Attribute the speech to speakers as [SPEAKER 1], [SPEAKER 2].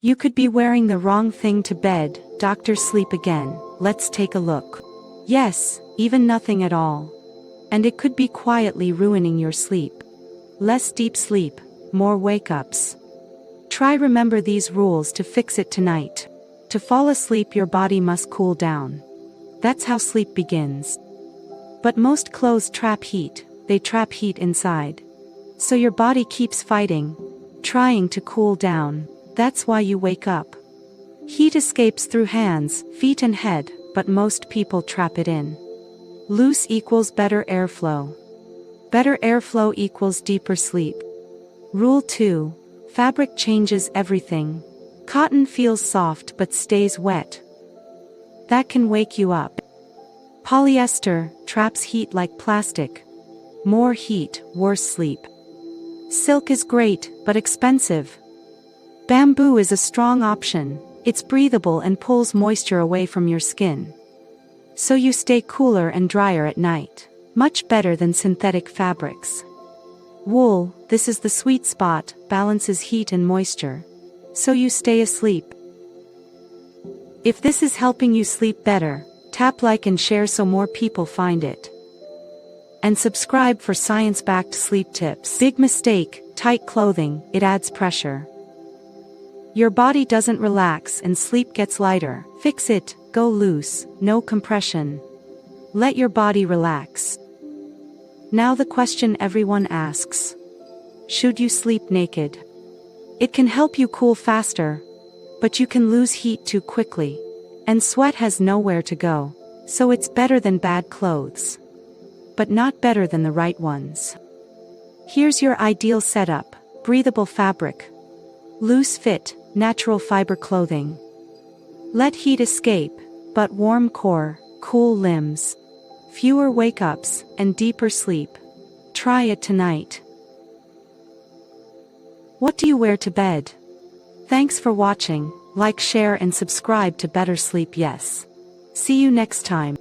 [SPEAKER 1] You could be wearing the wrong thing to bed. Doctor, sleep again. Let's take a look. Yes, even nothing at all. And it could be quietly ruining your sleep. Less deep sleep, more wake-ups. Try remember these rules to fix it tonight. To fall asleep, your body must cool down. That's how sleep begins. But most clothes trap heat, they trap heat inside. So your body keeps fighting, trying to cool down. That's why you wake up. Heat escapes through hands, feet and head, but most people trap it in. Loose equals better airflow. Better airflow equals deeper sleep. Rule 2. Fabric changes everything. Cotton feels soft but stays wet. That can wake you up. Polyester traps heat like plastic. More heat, worse sleep. Silk is great, but expensive. Bamboo is a strong option. It's breathable and pulls moisture away from your skin. So you stay cooler and drier at night. Much better than synthetic fabrics. Wool, this is the sweet spot, balances heat and moisture. So you stay asleep. If this is helping you sleep better, tap like and share so more people find it. And subscribe for science-backed sleep tips. Big mistake, tight clothing, it adds pressure. Your body doesn't relax and sleep gets lighter. Fix it, go loose, no compression. Let your body relax. Now the question everyone asks. Should you sleep naked? It can help you cool faster, but you can lose heat too quickly. And sweat has nowhere to go, so it's better than bad clothes. But not better than the right ones. Here's your ideal setup: breathable fabric. Loose fit, natural fiber clothing. Let heat escape, but warm core, cool limbs. Fewer wake-ups, and deeper sleep. Try it tonight. What do you wear to bed? Thanks for watching. Like, share and subscribe to Better Sleep. Yes. See you next time.